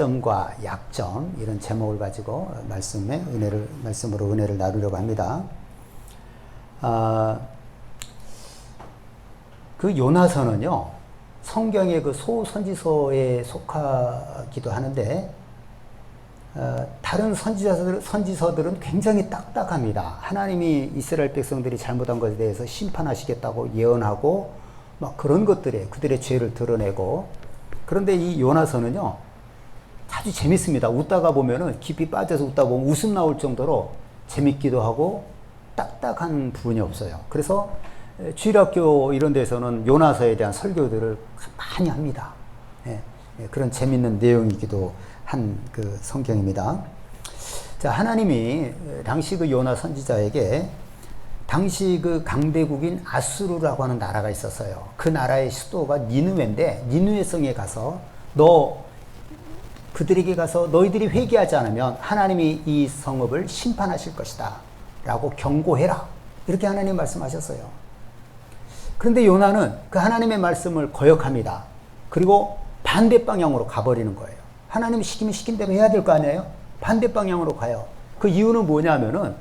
점과 약점 이런 제목을 가지고 말씀으로 은혜를 나누려고 합니다. 그 요나서는요 성경의 그 소선지서에 속하기도 하는데 다른 선지서들은 굉장히 딱딱합니다. 하나님이 이스라엘 백성들이 잘못한 것에 대해서 심판하시겠다고 예언하고 막 그런 것들에 그들의 죄를 드러내고, 그런데 이 요나서는요 아주 재밌습니다. 웃다가 보면은 깊이 빠져서 웃다 보면 웃음 나올 정도로 재밌기도 하고 딱딱한 부분이 없어요. 그래서 주일학교 이런 데서는 요나서에 대한 설교들을 많이 합니다. 그런 재밌는 내용이기도 한 그 성경입니다. 자, 하나님이 당시 그 요나 선지자에게 당시 그 강대국인 아수르라고 하는 나라가 있었어요. 그 나라의 수도가 니느웨인데 니느웨 성에 가서 그들에게 가서 너희들이 회개하지 않으면 하나님이 이 성읍을 심판하실 것이다 라고 경고해라, 이렇게 하나님 말씀하셨어요. 그런데 요나는 그 하나님의 말씀을 거역합니다. 그리고 반대 방향으로 가버리는 거예요. 하나님이 시키면 시킨 대로 해야 될 거 아니에요? 반대 방향으로 가요. 그 이유는 뭐냐면은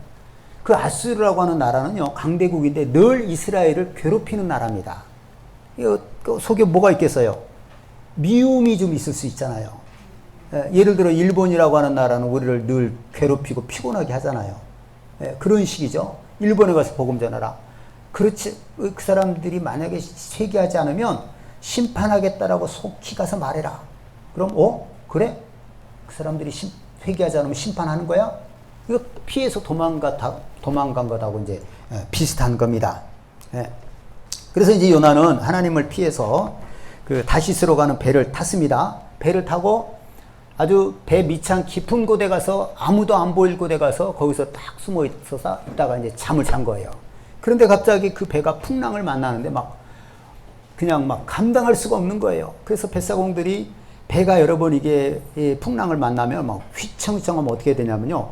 그 아수르라고 하는 나라는요 강대국인데 늘 이스라엘을 괴롭히는 나라입니다. 그 속에 뭐가 있겠어요? 미움이 좀 있을 수 있잖아요. 예를 들어 일본이라고 하는 나라는 우리를 늘 괴롭히고 피곤하게 하잖아요. 그런 식이죠. 일본에 가서 복음 전하라. 그렇지, 그 사람들이 만약에 회개하지 않으면 심판하겠다라고 속히 가서 말해라. 그럼 그래? 그 사람들이 회개하지 않으면 심판하는 거야? 이거 피해서 도망간 것하고 이제 비슷한 겁니다. 그래서 이제 요나는 하나님을 피해서 그 다시스로 가는 배를 탔습니다. 배를 타고 아주 배 밑창 깊은 곳에 가서 아무도 안 보일 곳에 가서 거기서 딱 숨어 있어서 있다가 이제 잠을 잔 거예요. 그런데 갑자기 그 배가 풍랑을 만나는데 그냥 감당할 수가 없는 거예요. 그래서 뱃사공들이 배가 여러 번 이게 풍랑을 만나면 막 휘청휘청하면 어떻게 되냐면요.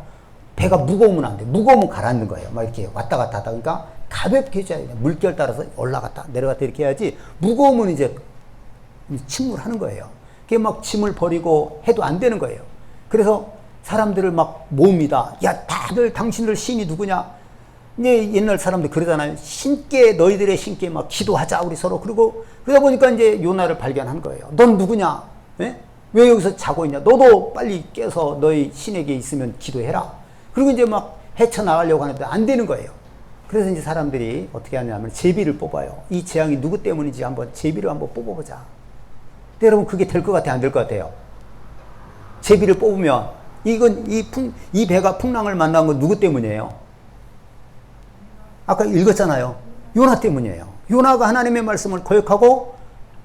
배가 무거우면 안 돼. 무거우면 가라앉는 거예요. 막 이렇게 왔다 갔다 하다. 그러니까 가볍게 해줘야 돼. 물결 따라서 올라갔다 내려갔다 이렇게 해야지, 무거우면 이제 침몰하는 거예요. 그게 막 짐을 버리고 해도 안 되는 거예요. 그래서 사람들을 막 모읍니다. 야, 다들 당신들 신이 누구냐? 이제 옛날 사람들 그러잖아요. 너희들의 신께 막 기도하자, 우리 서로. 그러다 보니까 이제 요나를 발견한 거예요. 넌 누구냐? 왜 여기서 자고 있냐? 너도 빨리 깨서 너희 신에게 있으면 기도해라. 그리고 이제 막 헤쳐나가려고 하는데 안 되는 거예요. 그래서 이제 사람들이 어떻게 하냐면 제비를 뽑아요. 이 재앙이 누구 때문인지 한번 제비를 한번 뽑아보자. 근데 여러분, 그게 될 것 같아요? 안 될 것 같아요? 제비를 뽑으면 이 배가 풍랑을 만난 건 누구 때문이에요? 아까 읽었잖아요. 요나 때문이에요. 요나가 하나님의 말씀을 거역하고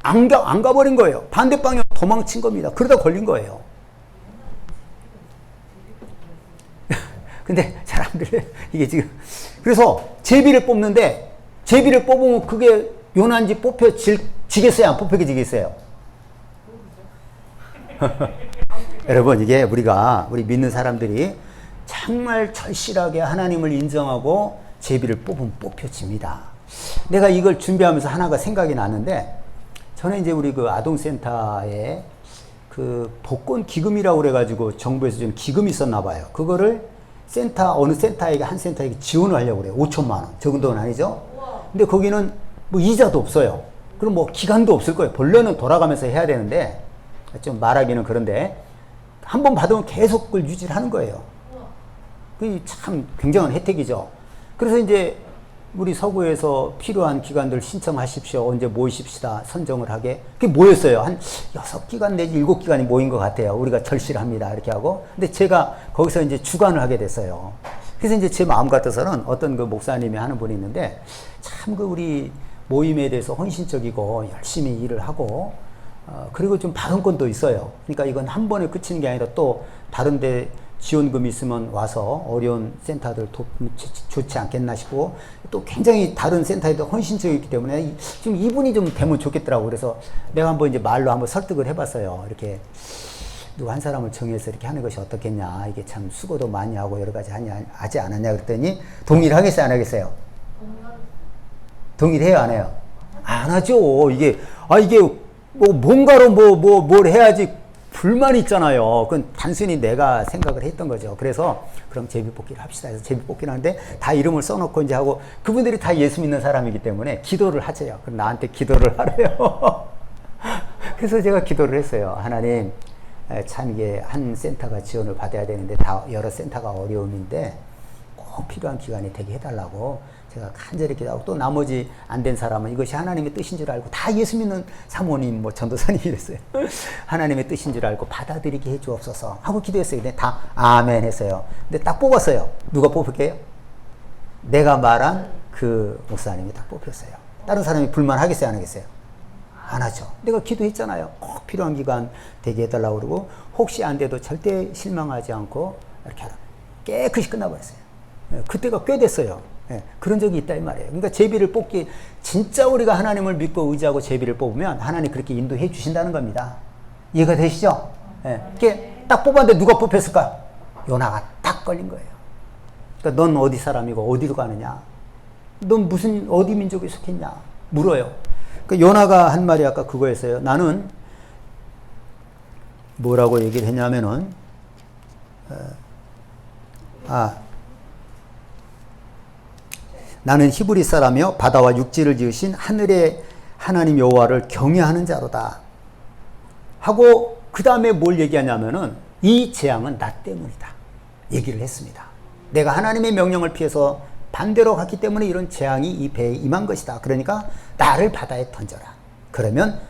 안 가버린 거예요. 반대 방향 도망친 겁니다. 그러다 걸린 거예요. 근데 사람들이 이게 지금, 그래서 제비를 뽑는데, 제비를 뽑으면 그게 요나인지 뽑혀지겠어요? 안 뽑혀지겠어요? 여러분, 이게 우리 믿는 사람들이 정말 절실하게 하나님을 인정하고 제비를 뽑으면 뽑혀집니다. 내가 이걸 준비하면서 하나가 생각이 나는데, 저는 이제 우리 그 아동센터에 그 복권 기금이라고 그래가지고 정부에서 좀 기금이 있었나 봐요. 그거를 어느 센터에게, 한 센터에게 지원을 하려고 그래요. 5천만 원. 적은 돈 아니죠? 근데 거기는 뭐 이자도 없어요. 그럼 뭐 기간도 없을 거예요. 본래는 돌아가면서 해야 되는데, 좀 말하기는 그런데, 한 번 받으면 계속 그걸 유지를 하는 거예요. 그게 참 굉장한 혜택이죠. 그래서 이제 우리 서구에서 필요한 기관들 신청하십시오. 언제 모이십시다. 선정을 하게. 그게 모였어요. 한 6기관 내지 7기관이 모인 것 같아요. 우리가 절실합니다. 이렇게 하고. 근데 제가 거기서 이제 주관을 하게 됐어요. 그래서 이제 제 마음 같아서는 어떤 그 목사님이 하는 분이 있는데, 참 그 우리 모임에 대해서 헌신적이고 열심히 일을 하고, 그리고 좀 발언권도 있어요. 그러니까 이건 한 번에 그치는 게 아니라 또 다른데 지원금이 있으면 와서 어려운 센터들 좋지 않겠나 싶고, 또 굉장히 다른 센터에도 헌신적이기 때문에 지금 이분이 좀 되면 좋겠더라고. 그래서 내가 한번 이제 말로 한번 설득을 해봤어요. 이렇게 누구 한 사람을 정해서 이렇게 하는 것이 어떻겠냐. 이게 참 수고도 많이 하고 여러 가지 하지 않았냐 그랬더니 동의를 하겠어요, 안 하겠어요? 동의를 해요, 안 해요? 안 하죠. 이게 뭔가로 뭘 해야지 불만이 있잖아요. 그건 단순히 내가 생각을 했던 거죠. 그래서 그럼 제비뽑기를 합시다 해서 제비뽑기를 하는데 다 이름을 써놓고 이제 하고 그분들이 다 예수 믿는 사람이기 때문에 기도를 하세요. 그럼 나한테 기도를 하래요. 그래서 제가 기도를 했어요. 하나님, 참 이게 한 센터가 지원을 받아야 되는데 다 여러 센터가 어려움인데 꼭 필요한 기간이 되게 해달라고 제가 간절히 기도하고 또 나머지 안 된 사람은 이것이 하나님의 뜻인 줄 알고 다 예수 믿는 사모님 뭐 전도사님이 됐어요. 하나님의 뜻인 줄 알고 받아들이게 해주옵소서 하고 기도했어요. 근데 다 아멘 했어요. 근데 딱 뽑았어요. 누가 뽑을게요? 내가 말한 그 목사님이 딱 뽑혔어요. 다른 사람이 불만하겠어요? 안 하겠어요? 안 하죠. 내가 기도했잖아요. 꼭 필요한 기간 되게 해달라고 그러고 혹시 안 돼도 절대 실망하지 않고 이렇게 하라. 깨끗이 끝나버렸어요. 그때가 꽤 됐어요. 그런 적이 있다 이 말이에요. 그러니까 제비를 뽑기 진짜 우리가 하나님을 믿고 의지하고 제비를 뽑으면 하나님 그렇게 인도해 주신다는 겁니다. 이해가 되시죠? 이렇게 딱 뽑았는데 누가 뽑혔을까? 요나가 딱 걸린 거예요. 그러니까 넌 어디 사람이고 어디로 가느냐? 넌 무슨 어디 민족에 속했냐? 물어요. 그러니까 요나가 한 말이 아까 그거였어요. 나는 뭐라고 얘기를 했냐면은 나는 히브리 사람이요 바다와 육지를 지으신 하늘의 하나님 여호와를 경외하는 자로다 하고 그 다음에 뭘 얘기하냐면은 이 재앙은 나 때문이다 얘기를 했습니다. 내가 하나님의 명령을 피해서 반대로 갔기 때문에 이런 재앙이 이 배에 임한 것이다. 그러니까 나를 바다에 던져라. 그러면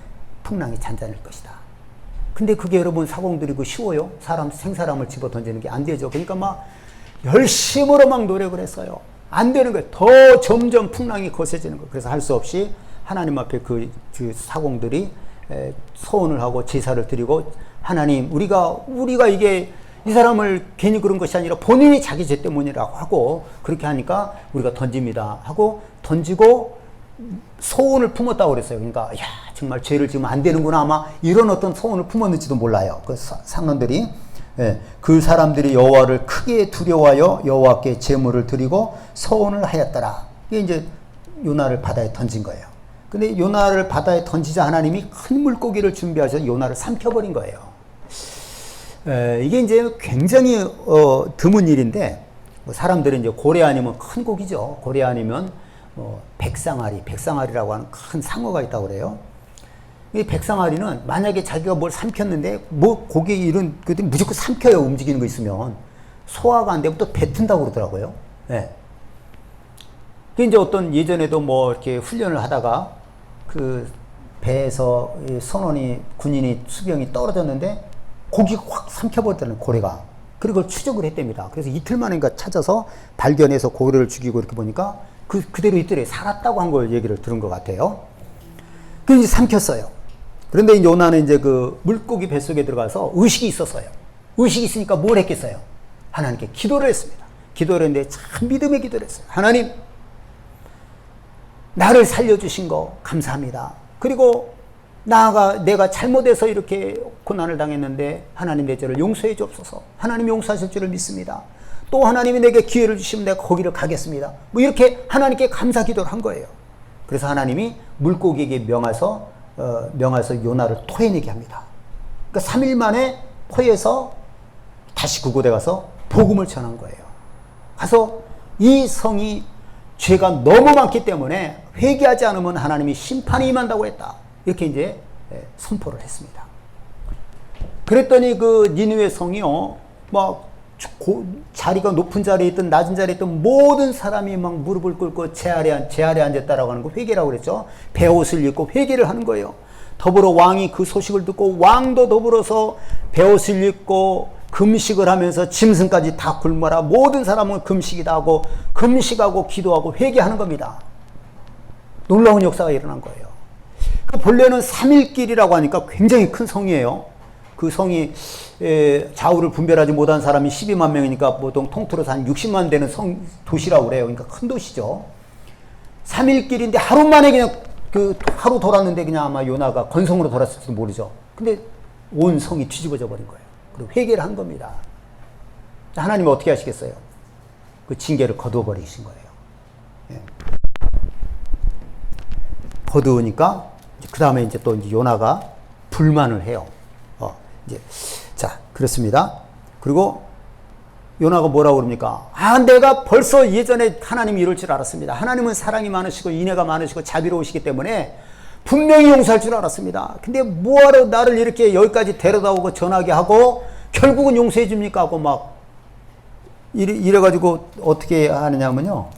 풍랑이 잔잔할 것이다. 근데 그게 여러분 사공들이고 쉬워요? 생사람을 집어 던지는 게 안 되죠. 그러니까 막 열심으로 막 노력을 했어요. 안 되는 거예요. 더 점점 풍랑이 거세지는 거예요. 그래서 할 수 없이 하나님 앞에 그 사공들이 서원을 하고 제사를 드리고 하나님 우리가 이게 이 사람을 괜히 그런 것이 아니라 본인이 자기 죄 때문이라고 하고 그렇게 하니까 우리가 던집니다 하고 던지고 소원을 품었다고 그랬어요. 그러니까 야 정말 죄를 지으면 안 되는구나 아마 이런 어떤 소원을 품었는지도 몰라요. 그 상론들이 그 사람들이 여호와를 크게 두려워하여 여호와께 제물을 드리고 서원을 하였더라. 이게 이제 요나를 바다에 던진 거예요. 근데 요나를 바다에 던지자 하나님이 큰 물고기를 준비하셔서 요나를 삼켜버린 거예요. 이게 이제 굉장히 드문 일인데 뭐 사람들은 이제 고래 아니면 큰 고기죠. 고래 아니면 백상아리라고 하는 큰 상어가 있다고 그래요. 이 백상아리는 만약에 자기가 뭘 삼켰는데 뭐 고기 이런 것들이 무조건 삼켜요. 움직이는 거 있으면 소화가 안 되면 또 뱉은다고 그러더라고요. 그 이제 어떤 예전에도 뭐 이렇게 훈련을 하다가 그 배에서 군인이 수병이 떨어졌는데 고기가 확 삼켜버렸다는 고래가. 그리고 추적을 했답니다. 그래서 이틀 만인가 찾아서 발견해서 고래를 죽이고 이렇게 보니까 그대로 있더래. 살았다고 한 걸 얘기를 들은 것 같아요. 그래서 이제 삼켰어요. 그런데 이제 요나는 이제 그 물고기 뱃속에 들어가서 의식이 있었어요. 의식이 있으니까 뭘 했겠어요? 하나님께 기도를 했습니다. 기도를 했는데 참 믿음의 기도를 했어요. 하나님, 나를 살려주신 거 감사합니다. 그리고 내가 잘못해서 이렇게 고난을 당했는데 하나님 내 죄를 용서해 주옵소서. 하나님 용서하실 줄을 믿습니다. 또 하나님이 내게 기회를 주시면 내가 거기를 가겠습니다. 뭐 이렇게 하나님께 감사 기도를 한 거예요. 그래서 하나님이 물고기에게 명하서 요나를 토해내게 합니다. 그러니까 3일 만에 포에서 다시 그곳에 가서 복음을 전한 거예요. 가서 이 성이 죄가 너무 많기 때문에 회개하지 않으면 하나님이 심판이 임한다고 했다. 이렇게 이제 선포를 했습니다. 그랬더니 그 니느웨 성이요, 막 자리가 높은 자리에 있든 낮은 자리에 있든 모든 사람이 막 무릎을 꿇고 제 아래 앉았다라고 하는 거 회개라고 그랬죠. 베옷을 입고 회개를 하는 거예요. 더불어 왕이 그 소식을 듣고 왕도 더불어서 베옷을 입고 금식을 하면서 짐승까지 다 굶어라. 모든 사람은 금식이다 하고 금식하고 기도하고 회개하는 겁니다. 놀라운 역사가 일어난 거예요. 본래는 3일길이라고 하니까 굉장히 큰 성이에요. 그 성이 좌우를 분별하지 못한 사람이 12만 명이니까 보통 통틀어서 한 60만 되는 도시라고 그래요. 그러니까 큰 도시죠. 3일길인데 하루 만에 그냥 하루 돌았는데 그냥 아마 요나가 건성으로 돌았을지도 모르죠. 근데 온 성이 뒤집어져 버린 거예요. 그리고 회개를 한 겁니다. 하나님이 어떻게 하시겠어요? 그 징계를 거두어 버리신 거예요. 거두으니까 그 다음에 이제 또 요나가 불만을 해요. 이제 자, 그렇습니다. 그리고 요나가 뭐라고 그럽니까? 내가 벌써 예전에 하나님이 이럴 줄 알았습니다. 하나님은 사랑이 많으시고 인애가 많으시고 자비로우시기 때문에 분명히 용서할 줄 알았습니다. 근데 뭐하러 나를 이렇게 여기까지 데려다 오고 전하게 하고 결국은 용서해 줍니까? 하고 막 이래가지고 어떻게 하느냐면요.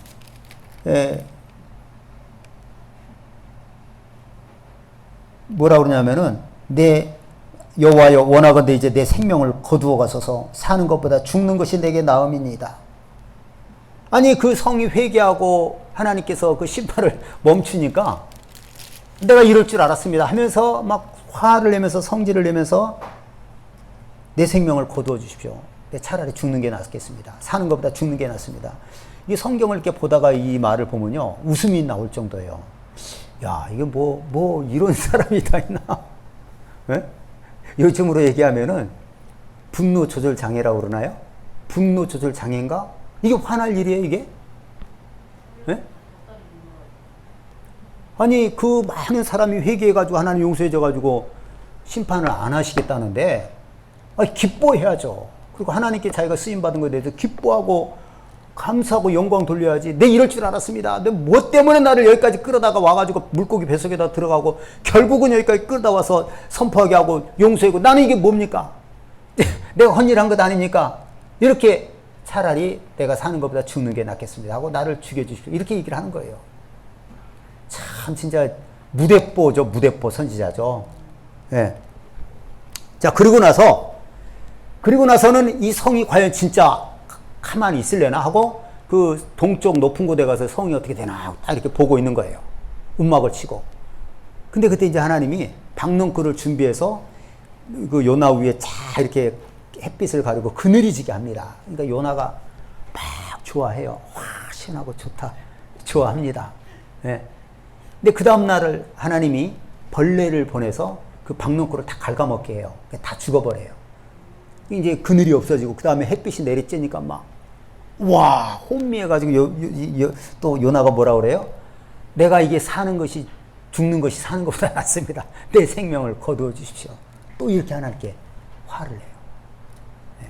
뭐라 그러냐면은 내 여호와여 원하건대 이제 내 생명을 거두어 가소서 사는 것보다 죽는 것이 내게 나음이니이다. 아니 그 성이 회개하고 하나님께서 그 심판을 멈추니까 내가 이럴 줄 알았습니다 하면서 막 화를 내면서 성질을 내면서 내 생명을 거두어 주십시오. 차라리 죽는 게 낫겠습니다. 사는 것보다 죽는 게 낫습니다. 이 성경을 이렇게 보다가 이 말을 보면요 웃음이 나올 정도예요. 야 이게 뭐 이런 사람이 다 있나? 네? 요즘으로 얘기하면은 분노 조절 장애라고 그러나요? 분노 조절 장애인가? 이게 화날 일이에요 이게? 네? 아니 그 많은 사람이 회개해가지고 하나님 용서해줘가지고 심판을 안 하시겠다는데 기뻐해야죠. 그리고 하나님께 자기가 쓰임받은 것에 대해서 기뻐하고 감사하고 영광 돌려야지. 내 이럴 줄 알았습니다. 내 뭐 때문에 나를 여기까지 끌어다가 와가지고 물고기 뱃속에다 들어가고 결국은 여기까지 끌어다 와서 선포하게 하고 용서하고 나는 이게 뭡니까? 내가 헌일한 것 아닙니까? 이렇게 차라리 내가 사는 것보다 죽는 게 낫겠습니다 하고 나를 죽여주십시오. 이렇게 얘기를 하는 거예요. 참 진짜 무대뽀죠. 무대뽀 선지자죠. 예. 자 그리고 나서는 이 성이 과연 진짜 가만히 있을래나 하고 그 동쪽 높은 곳에 가서 성이 어떻게 되나 딱 이렇게 보고 있는 거예요. 음악을 치고. 근데 그때 이제 하나님이 박넝쿨을 준비해서 그 요나 위에 쫙 이렇게 햇빛을 가리고 그늘이 지게 합니다. 그러니까 요나가 막 좋아해요. 와 시원하고 좋다. 좋아합니다. 네. 근데 그 다음날을 하나님이 벌레를 보내서 그 박넝쿨을 다 갉아먹게 해요. 다 죽어버려요. 이제 그늘이 없어지고 그 다음에 햇빛이 내리쬐니까 막 와 혼미해가지고 또 요나가 뭐라 그래요? 내가 이게 사는 것이 죽는 것이 사는 것보다 낫습니다. 내 생명을 거두어 주십시오. 또 이렇게 하나님께 화를 내요. 네.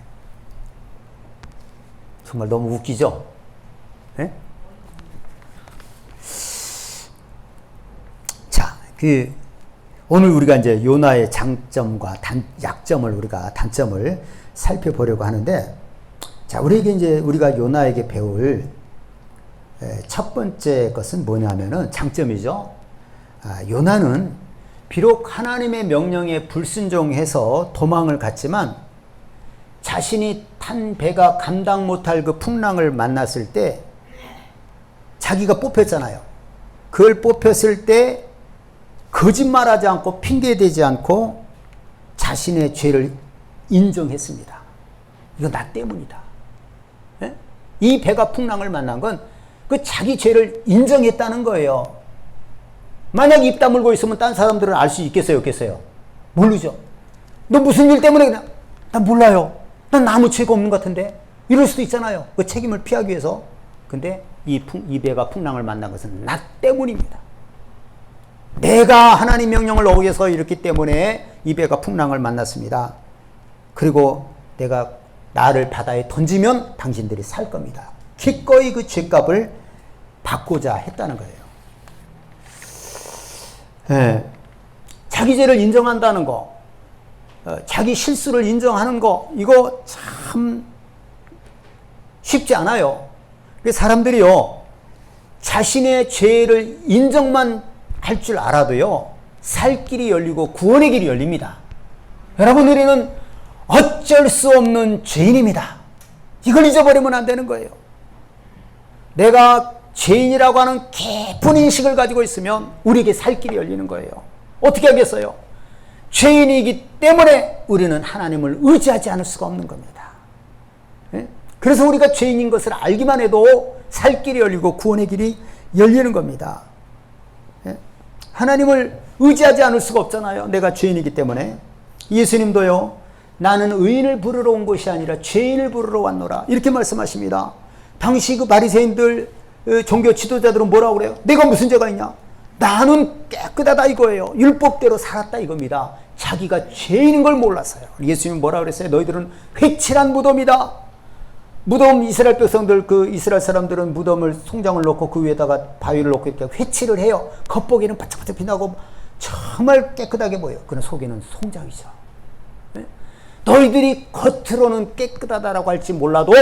정말 너무 웃기죠? 네? 자, 오늘 우리가 이제 요나의 장점과 약점을 우리가 단점을 살펴보려고 하는데, 자, 우리가 요나에게 배울 첫 번째 것은 뭐냐면은 장점이죠. 요나는 비록 하나님의 명령에 불순종해서 도망을 갔지만 자신이 탄 배가 감당 못할 그 풍랑을 만났을 때 자기가 뽑혔잖아요. 그걸 뽑혔을 때 거짓말하지 않고 핑계대지 않고 자신의 죄를 인정했습니다. 이거 나 때문이다. 예? 이 배가 풍랑을 만난 건 그 자기 죄를 인정했다는 거예요. 만약 입 다물고 있으면 딴 사람들은 알 수 있겠어요, 없겠어요? 모르죠. 너 무슨 일 때문에 그냥 난 몰라요. 난 아무 죄가 없는 것 같은데 이럴 수도 있잖아요. 그 책임을 피하기 위해서. 근데 이 배가 풍랑을 만난 것은 나 때문입니다. 내가 하나님 명령을 어겨서 이렇기 때문에 이 배가 풍랑을 만났습니다. 그리고 내가 나를 바다에 던지면 당신들이 살 겁니다. 기꺼이 그 죄값을 받고자 했다는 거예요. 네. 자기 죄를 인정한다는 거, 자기 실수를 인정하는 거, 이거 참 쉽지 않아요. 사람들이요, 자신의 죄를 인정만 할 줄 알아도요, 살 길이 열리고 구원의 길이 열립니다. 여러분, 우리는 어쩔 수 없는 죄인입니다. 이걸 잊어버리면 안 되는 거예요. 내가 죄인이라고 하는 깊은 인식을 가지고 있으면 우리에게 살 길이 열리는 거예요. 어떻게 하겠어요? 죄인이기 때문에 우리는 하나님을 의지하지 않을 수가 없는 겁니다. 예? 그래서 우리가 죄인인 것을 알기만 해도 살 길이 열리고 구원의 길이 열리는 겁니다. 예? 하나님을 의지하지 않을 수가 없잖아요. 내가 죄인이기 때문에. 예수님도요, 나는 의인을 부르러 온 것이 아니라 죄인을 부르러 왔노라, 이렇게 말씀하십니다. 당시 그 바리새인들, 종교 지도자들은 뭐라고 그래요? 내가 무슨 죄가 있냐? 나는 깨끗하다 이거예요. 율법대로 살았다 이겁니다. 자기가 죄인인 걸 몰랐어요. 예수님은 뭐라 그랬어요? 너희들은 회칠한 무덤이다. 무덤, 이스라엘 백성들, 그 이스라엘 사람들은 무덤을 송장을 놓고 그 위에다가 바위를 놓고 이렇게 회칠을 해요. 겉보기는 바짝바짝 빛나고 정말 깨끗하게 보여요. 그러나 속에는 송장이죠. 네? 너희들이 겉으로는 깨끗하다라고 할지 몰라도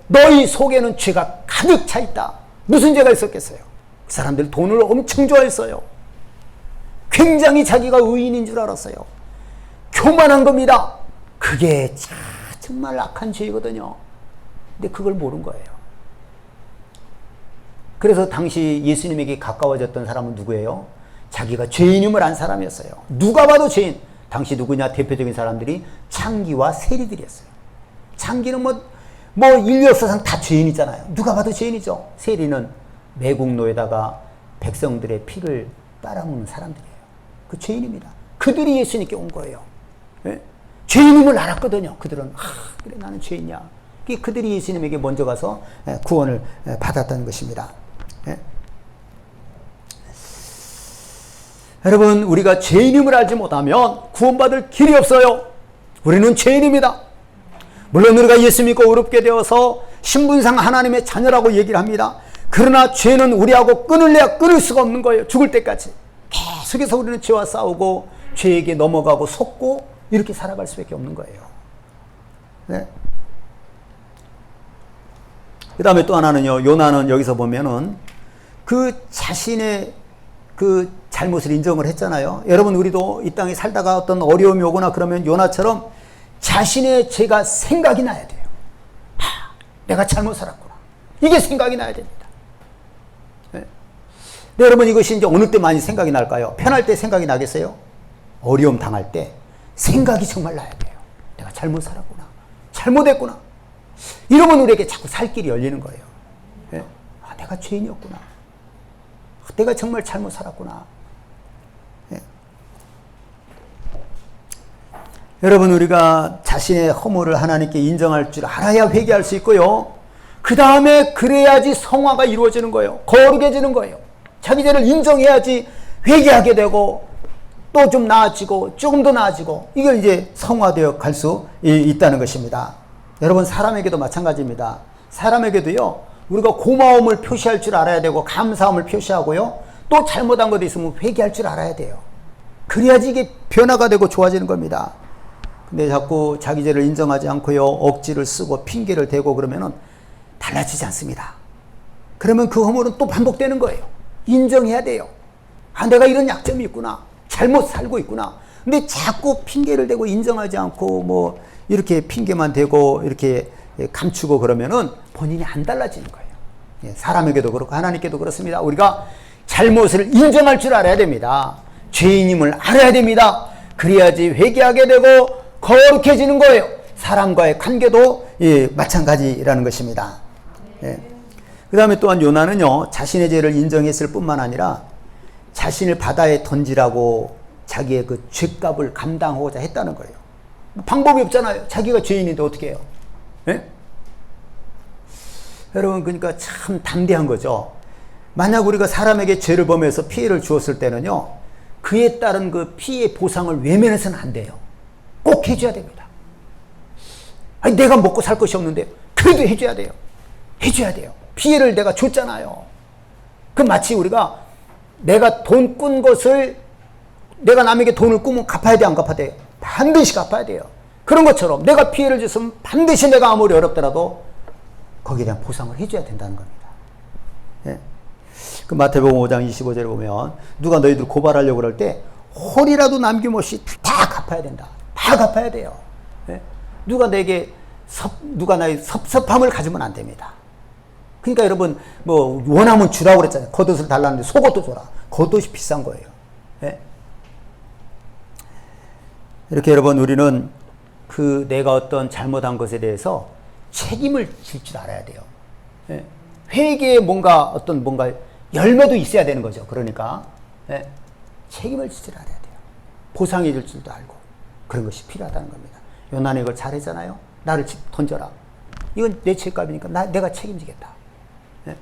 너희 속에는 죄가 가득 차 있다. 무슨 죄가 있었겠어요? 그 사람들 돈을 엄청 좋아했어요. 굉장히 자기가 의인인 줄 알았어요. 교만한 겁니다. 그게 정말 악한 죄이거든요. 근데 그걸 모른 거예요. 그래서 당시 예수님에게 가까워졌던 사람은 누구예요? 자기가 죄인임을 안 사람이었어요. 누가 봐도 죄인. 당시 누구냐? 대표적인 사람들이 창기와 세리들이었어요. 창기는 뭐 인류 역사상 다 죄인이잖아요. 누가 봐도 죄인이죠. 세리는 매국노에다가 백성들의 피를 빨아먹는 사람들이에요. 그 죄인입니다. 그들이 예수님께 온 거예요. 네? 죄인임을 알았거든요. 그들은 그래 나는 죄인이야. 그들이 예수님에게 먼저 가서 구원을 받았다는 것입니다. 네? 여러분, 우리가 죄인임을 알지 못하면 구원받을 길이 없어요. 우리는 죄인입니다. 물론 우리가 예수 믿고 의롭게 되어서 신분상 하나님의 자녀라고 얘기를 합니다. 그러나 죄는 우리하고 끊을래야 끊을 수가 없는 거예요. 죽을 때까지. 계속해서 우리는 죄와 싸우고 죄에게 넘어가고 속고 이렇게 살아갈 수밖에 없는 거예요. 네. 그 다음에 또 하나는요, 요나는 여기서 보면은 그 자신의 그 잘못을 인정을 했잖아요. 여러분, 우리도 이 땅에 살다가 어떤 어려움이 오거나 그러면 요나처럼 자신의 죄가 생각이 나야 돼요. 내가 잘못 살았구나. 이게 생각이 나야 됩니다. 네. 네, 여러분, 이것이 이제 어느 때 많이 생각이 날까요? 편할 때 생각이 나겠어요? 어려움 당할 때 생각이 정말 나야 돼요. 내가 잘못 살았구나. 잘못했구나. 이러면 우리에게 자꾸 살 길이 열리는 거예요. 네? 내가 죄인이었구나. 내가 정말 잘못 살았구나. 네. 여러분, 우리가 자신의 허물을 하나님께 인정할 줄 알아야 회개할 수 있고요. 그 다음에 그래야지 성화가 이루어지는 거예요. 거룩해지는 거예요. 자기 죄를 인정해야지 회개하게 되고 또 좀 나아지고 조금 더 나아지고 이걸 이제 성화되어 갈 수 있다는 것입니다. 여러분, 사람에게도 마찬가지입니다. 사람에게도요, 우리가 고마움을 표시할 줄 알아야 되고 감사함을 표시하고요, 또 잘못한 것도 있으면 회개할 줄 알아야 돼요. 그래야지 이게 변화가 되고 좋아지는 겁니다. 근데 자꾸 자기 죄를 인정하지 않고요, 억지를 쓰고 핑계를 대고 그러면은 달라지지 않습니다. 그러면 그 허물은 또 반복되는 거예요. 인정해야 돼요. 내가 이런 약점이 있구나. 잘못 살고 있구나. 근데 자꾸 핑계를 대고 인정하지 않고 뭐 이렇게 핑계만 대고 이렇게 감추고 그러면은 본인이 안 달라지는 거예요. 사람에게도 그렇고 하나님께도 그렇습니다. 우리가 잘못을 인정할 줄 알아야 됩니다. 죄인임을 알아야 됩니다. 그래야지 회개하게 되고 거룩해지는 거예요. 사람과의 관계도 마찬가지라는 것입니다. 그 다음에 또한 요나는요, 자신의 죄를 인정했을 뿐만 아니라 자신을 바다에 던지라고 자기의 그 죄값을 감당하고자 했다는 거예요. 방법이 없잖아요. 자기가 죄인인데 어떻게 해요? 네? 여러분, 그러니까 참 담대한 거죠. 만약 우리가 사람에게 죄를 범해서 피해를 주었을 때는요, 그에 따른 그 피해 보상을 외면해서는 안 돼요. 꼭 해줘야 됩니다. 내가 먹고 살 것이 없는데 그래도 해줘야 돼요. 해줘야 돼요. 피해를 내가 줬잖아요. 그 마치 우리가 내가 돈 꾼 것을 내가 남에게 돈을 꾸면 갚아야 돼, 안 갚아야 돼요? 반드시 갚아야 돼요. 그런 것처럼 내가 피해를 줬으면 반드시 내가 아무리 어렵더라도 거기에 대한 보상을 해줘야 된다는 겁니다. 예. 그 마태복음 5장 25절에 보면 누가 너희들 고발하려고 그럴 때 홀이라도 남김없이 다 갚아야 된다. 다 갚아야 돼요. 예. 누가 나의 섭섭함을 가지면 안 됩니다. 그러니까 여러분, 뭐 원하면 주라고 그랬잖아요. 겉옷을 달라는데 속옷도 줘라. 겉옷이 비싼 거예요. 예. 이렇게 여러분, 우리는 그 내가 어떤 잘못한 것에 대해서 책임을 질 줄 알아야 돼요. 예. 회개에 뭔가 열매도 있어야 되는 거죠. 그러니까 예. 책임을 질 줄 알아야 돼요. 보상해 줄 줄도 알고 그런 것이 필요하다는 겁니다. 요나는 이걸 잘했잖아요. 나를 던져라. 이건 내 죄값이니까 내가 책임지겠다. 예.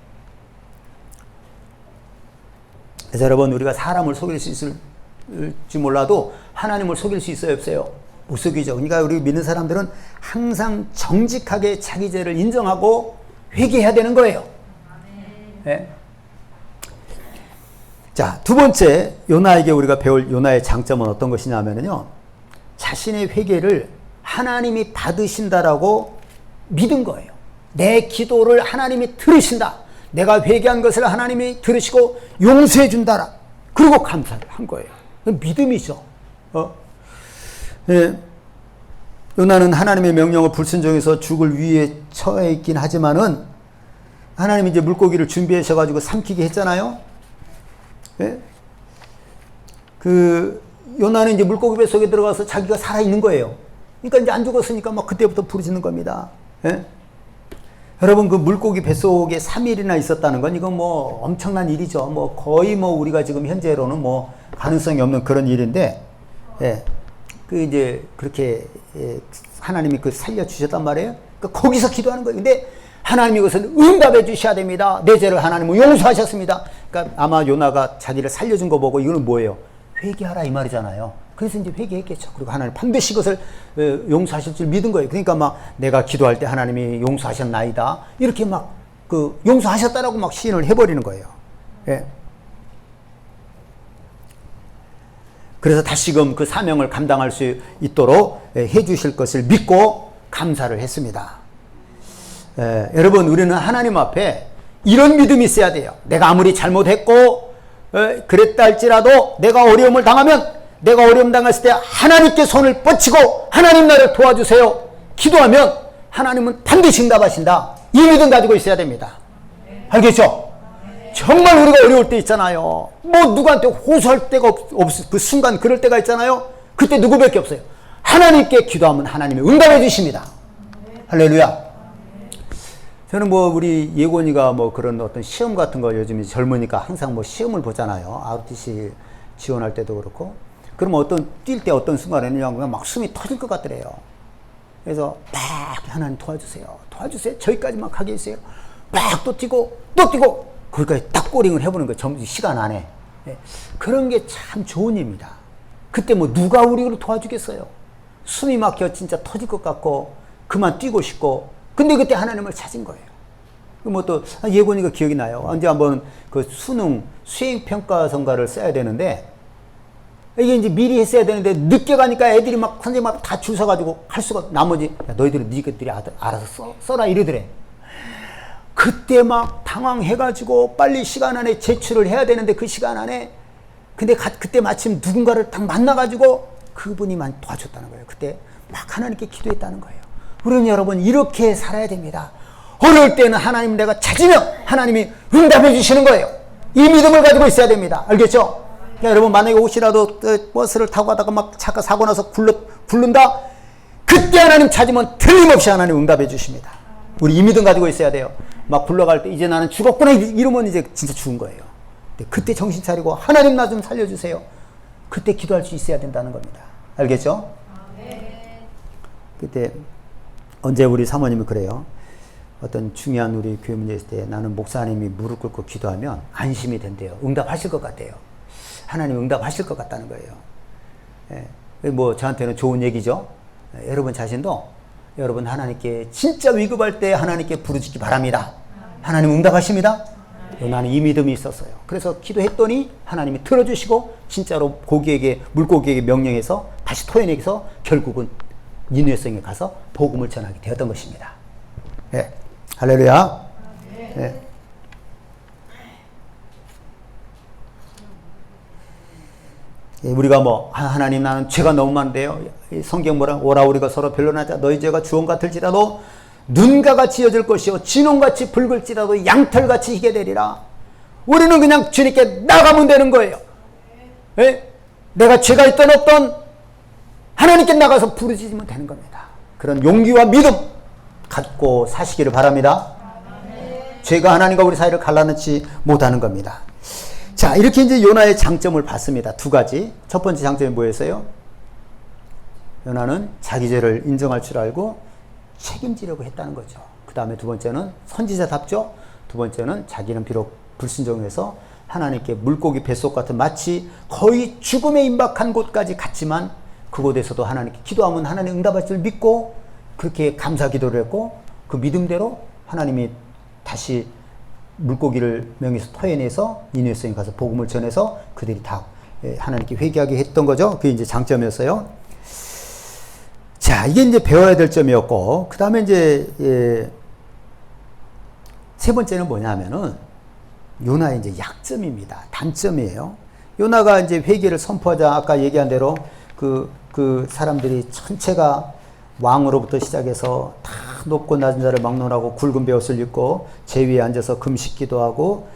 그래서 여러분, 우리가 사람을 속일 수 있을지 몰라도 하나님을 속일 수 있어요, 없어요? 못 속이죠. 그러니까 우리 믿는 사람들은 항상 정직하게 자기 죄를 인정하고 회개해야 되는 거예요. 네? 자, 두 번째, 요나에게 우리가 배울 요나의 장점은 어떤 것이냐면요, 자신의 회개를 하나님이 받으신다라고 믿은 거예요. 내 기도를 하나님이 들으신다. 내가 회개한 것을 하나님이 들으시고 용서해 준다라. 그리고 감사를 한 거예요. 믿음이죠. 예. 요나는 하나님의 명령을 불순종해서 죽을 위에 처해 있긴 하지만은 하나님이 이제 물고기를 준비하셔가지고 삼키게 했잖아요. 예? 요나는 이제 물고기 뱃속에 들어가서 자기가 살아있는 거예요. 그러니까 이제 안 죽었으니까 막 그때부터 부르짖는 겁니다. 예? 여러분, 그 물고기 뱃속에 3일이나 있었다는 건 이건 뭐 엄청난 일이죠. 뭐 거의 뭐 우리가 지금 현재로는 뭐 가능성이 없는 그런 일인데, 예. 이제 그렇게, 예, 하나님이 살려주셨단 말이에요. 그러니까 거기서 기도하는 거예요. 근데 하나님이 그것을 응답해 주셔야 됩니다. 내 죄를 하나님은 용서하셨습니다. 그러니까 아마 요나가 자기를 살려준 거 보고 이거는 뭐예요? 회개하라 이 말이잖아요. 그래서 이제 회개했겠죠. 그리고 하나님 반드시 그것을 용서하실 줄 믿은 거예요. 그러니까 막 내가 기도할 때 하나님이 용서하셨나이다. 이렇게 막 용서하셨다라고 막 시인을 해버리는 거예요. 예. 그래서 다시금 그 사명을 감당할 수 있도록 해주실 것을 믿고 감사를 했습니다. 여러분, 우리는 하나님 앞에 이런 믿음이 있어야 돼요. 내가 아무리 잘못했고 그랬다 할지라도 내가 어려움을 당하면, 내가 어려움 당했을 때 하나님께 손을 뻗치고 하나님 나를 도와주세요 기도하면 하나님은 반드시 응답하신다. 이 믿음 가지고 있어야 됩니다. 알겠죠? 정말 우리가 어려울 때 있잖아요. 뭐 누구한테 호소할 데가 없을 그 순간, 그럴 때가 있잖아요. 그때 누구밖에 없어요. 하나님께 기도하면 하나님이 응답해 주십니다. 할렐루야. 저는 뭐 우리 예곤이가 뭐 그런 어떤 시험 같은 거, 요즘 젊으니까 항상 뭐 시험을 보잖아요. ROTC 지원할 때도 그렇고. 그러면 뛸 때 어떤 순간에는 그냥 막 숨이 터질 것 같더래요. 그래서 막 하나님 도와주세요. 저기까지 막 가게 해주세요. 막 또 뛰고 거기까지 딱 꼬링을 해보는 거예요. 시간 안에. 네. 그런 게 참 좋은 일입니다. 그때 뭐 누가 우리를 도와주겠어요. 숨이 막혀 진짜 터질 것 같고 그만 뛰고 싶고, 근데 그때 하나님을 찾은 거예요. 뭐 또 예고니까 기억이 나요. 언제 한번 그 수능 수행평가서가를 써야 되는데, 이게 이제 미리 했어야 되는데 늦게 가니까 애들이 막 선생님 다 줄 서가지고 할 수가, 나머지 너희들이 알아서 써라 이러더래. 그때 막 당황해가지고 빨리 시간 안에 제출을 해야 되는데, 그 시간 안에, 근데 그때 마침 누군가를 딱 만나가지고 그분이만 도와줬다는 거예요. 그때 막 하나님께 기도했다는 거예요. 우리는 여러분 이렇게 살아야 됩니다. 어려울 때는 하나님 내가 찾으면 하나님이 응답해 주시는 거예요. 이 믿음을 가지고 있어야 됩니다. 알겠죠? 그러니까 여러분, 만약에 혹시라도 버스를 타고 가다가 막 차가 사고 나서 굴른다? 그때 하나님 찾으면 틀림없이 하나님 응답해 주십니다. 우리 이 믿음 가지고 있어야 돼요. 막 굴러갈 때 이제 나는 죽었구나 이러면 이제 진짜 죽은 거예요. 근데 그때 정신 차리고 하나님 나 좀 살려주세요. 그때 기도할 수 있어야 된다는 겁니다. 알겠죠? 그때 언제 우리 사모님이 그래요. 어떤 중요한 우리 교회 문제 있을 때 나는 목사님이 무릎 꿇고 기도하면 안심이 된대요. 응답하실 것 같대요. 하나님 응답하실 것 같다는 거예요. 예. 뭐 저한테는 좋은 얘기죠. 여러분 자신도 여러분 하나님께 진짜 위급할 때 하나님께 부르짖기 바랍니다. 하나님 응답하십니다. 나는 이 믿음이 있었어요. 그래서 기도했더니 하나님이 들어주시고 진짜로 물고기에게 명령해서 다시 토해내서 결국은 니느웨성에 가서 복음을 전하게 되었던 것입니다. 예. 할렐루야. 예. 우리가 뭐 하나님 나는 죄가 너무 많은데요. 성경 뭐라, 오라 우리가 서로 변론하자. 너희 죄가 주홍 같을지라도 눈과 같이 여질 것이요 진홍같이 붉을지라도 양털같이 희게 되리라. 우리는 그냥 주님께 나가면 되는 거예요. 예? 내가 죄가 있던 없던 하나님께 나가서 부르짖으면 되는 겁니다. 그런 용기와 믿음 갖고 사시기를 바랍니다. 죄가 하나님과 우리 사이를 갈라놓지 못하는 겁니다. 자, 이렇게 이제 요나의 장점을 봤습니다. 두 가지. 첫 번째 장점이 뭐였어요? 요나는 자기 죄를 인정할 줄 알고 책임지려고 했다는 거죠. 그 다음에 두 번째는 선지자답죠. 두 번째는 자기는 비록 불순종해서 하나님께 물고기 뱃속 같은 마치 거의 죽음에 임박한 곳까지 갔지만 그곳에서도 하나님께 기도하면 하나님 응답할 줄 믿고 그렇게 감사 기도를 했고 그 믿음대로 하나님이 다시 물고기를 명에서 토해내서 니느웨 성에 가서 복음을 전해서 그들이 다 하나님께 회개하게 했던 거죠. 그게 이제 장점이었어요. 자, 이게 이제 배워야 될 점이었고, 그 다음에 이제, 세 번째는 뭐냐면은, 요나의 이제 약점입니다. 단점이에요. 요나가 이제 회개를 선포하자, 아까 얘기한 대로 그 사람들이 전체가 왕으로부터 시작해서 다 높고 낮은 자를 막론하고 굵은 베옷을 입고 제 위에 앉아서 금식기도 하고